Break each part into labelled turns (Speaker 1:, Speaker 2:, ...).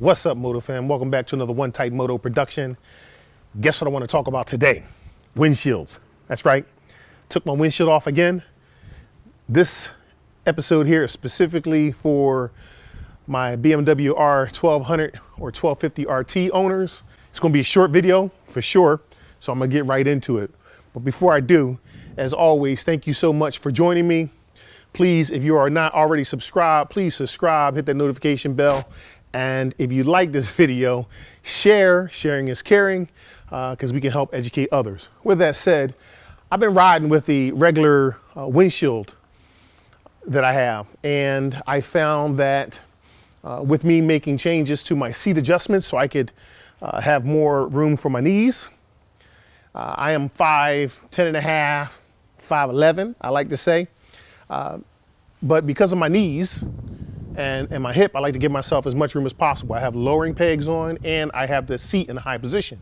Speaker 1: What's up, Moto fam? Welcome back to another One Tight Moto production. Guess what I want to talk about today? Windshields. That's right. Took my windshield off again. This episode here is specifically for my BMW R1200 or 1250Rt owners. It's going to be a short video for sure, so I'm going to get right into it. But before I do, as always, thank you so much for joining me. Please, if you are not already subscribed, please subscribe, hit that notification bell. And if you like this video, share. Sharing is caring, because we can help educate others. With that said, I've been riding with the regular windshield that I have, and I found that with me making changes to my seat adjustments so I could have more room for my knees. I am 5'10 and a half, 5'11", I like to say. But because of my knees and my hip, I like to give myself as much room as possible. I have lowering pegs on, and I have the seat in a high position.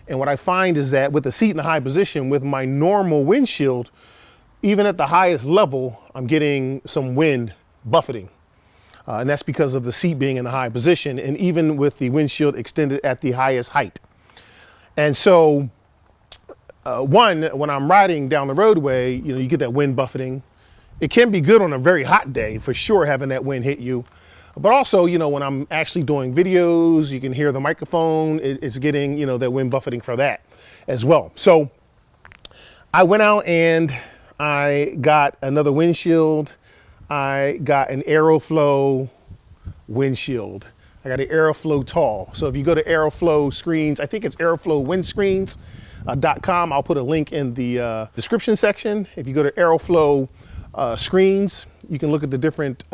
Speaker 1: And what I find is that with the seat in a high position, with my normal windshield, even at the highest level, I'm getting some wind buffeting. And that's because of the seat being in the high position, and even with the windshield extended at the highest height. And so, when I'm riding down the roadway, you get that wind buffeting. It can be good on a very hot day, for sure, having that wind hit you. But also, when I'm actually doing videos, you can hear the microphone. It's getting, that wind buffeting for that as well. So I went out and I got another windshield. I got an Aeroflow windshield. I got an Aeroflow tall. So if you go to Aeroflow screens, I think it's Aeroflow Windscreens.com. I'll put a link in the description section. If you go to Aeroflow screens, you can look at the different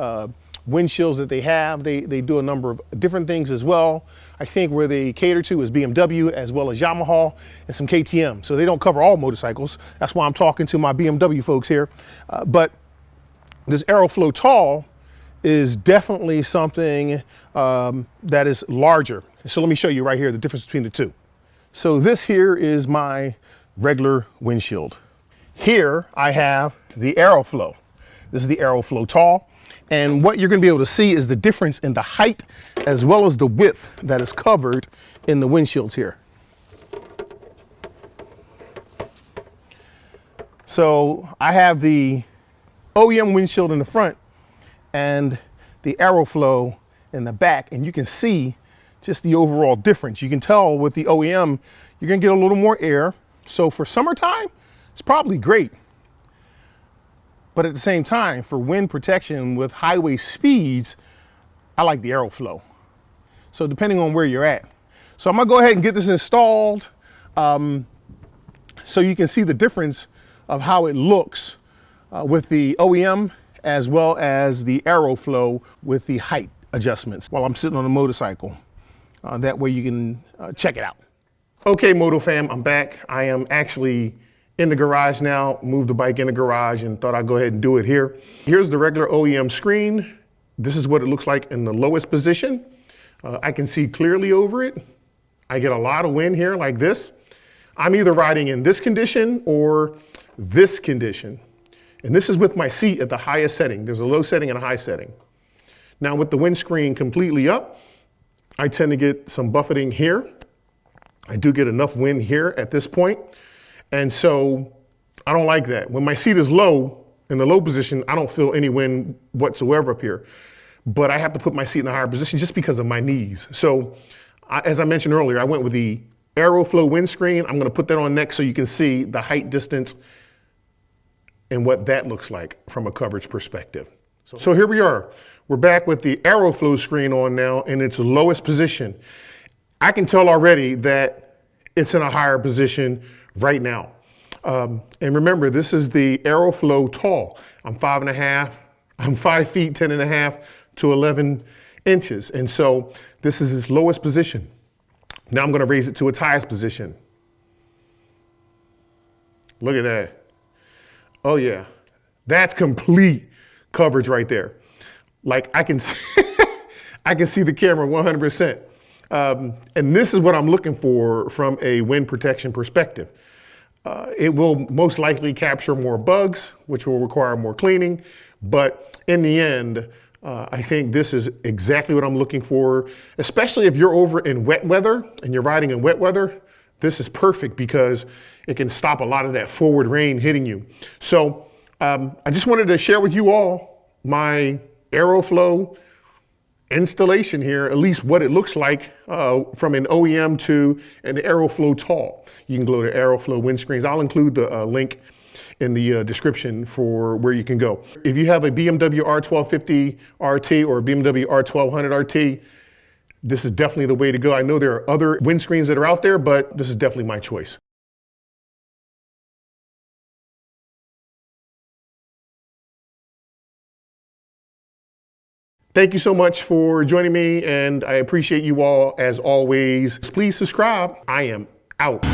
Speaker 1: windshields that they have. They do a number of different things as well. I think where they cater to is BMW as well as Yamaha and some KTM. So they don't cover all motorcycles. That's why I'm talking to my BMW folks here. But this Aeroflow tall is definitely something that is larger. So let me show you right here the difference between the two. So this here is my regular windshield. Here I have the Aeroflow. This is the Aeroflow tall. And what you're going to be able to see is the difference in the height as well as the width that is covered in the windshields here. So I have the OEM windshield in the front and the Aeroflow in the back, and you can see just the overall difference. You can tell with the OEM, you're going to get a little more air. So for summertime, it's probably great. But at the same time, for wind protection with highway speeds, I like the Aeroflow. So depending on where you're at. So I'm gonna go ahead and get this installed so you can see the difference of how it looks with the OEM as well as the Aeroflow with the height adjustments while I'm sitting on a motorcycle. That way you can check it out. Okay, Moto fam, I'm back. I am actually in the garage now, moved the bike in the garage and thought I'd go ahead and do it here. Here's the regular OEM screen. This is what it looks like in the lowest position. I can see clearly over it. I get a lot of wind here like this. I'm either riding in this condition or this condition. And this is with my seat at the highest setting. There's a low setting and a high setting. Now with the windscreen completely up, I tend to get some buffeting here. I do get enough wind here at this point. And so I don't like that. When my seat is low, in the low position, I don't feel any wind whatsoever up here. But I have to put my seat in a higher position just because of my knees. So as I mentioned earlier, I went with the Aeroflow windscreen. I'm gonna put that on next so you can see the height distance and what that looks like from a coverage perspective. So here we are. We're back with the Aeroflow screen on now in its lowest position. I can tell already that it's in a higher position right now. And remember, this is the Aeroflow tall. I'm 5'5". I'm 5 feet 10 and a half to 11 inches. And so this is its lowest position. Now I'm going to raise it to its highest position. Look at that. Oh yeah, that's complete coverage right there. Like I can see, I can see the camera 100%. And this is what I'm looking for from a wind protection perspective. It will most likely capture more bugs, which will require more cleaning. But in the end, I think this is exactly what I'm looking for, especially if you're over in wet weather and you're riding in wet weather. This is perfect because it can stop a lot of that forward rain hitting you. So I just wanted to share with you all my Aeroflow installation here, at least what it looks like from an OEM to an Aeroflow tall. You can go to Aeroflow windscreens. I'll include the link in the description for where you can go. If you have a BMW R1250Rt or a BMW R1200Rt, this is definitely the way to go. I know there are other windscreens that are out there, but this is definitely my choice. Thank you so much for joining me, and I appreciate you all as always. Please subscribe. I am out.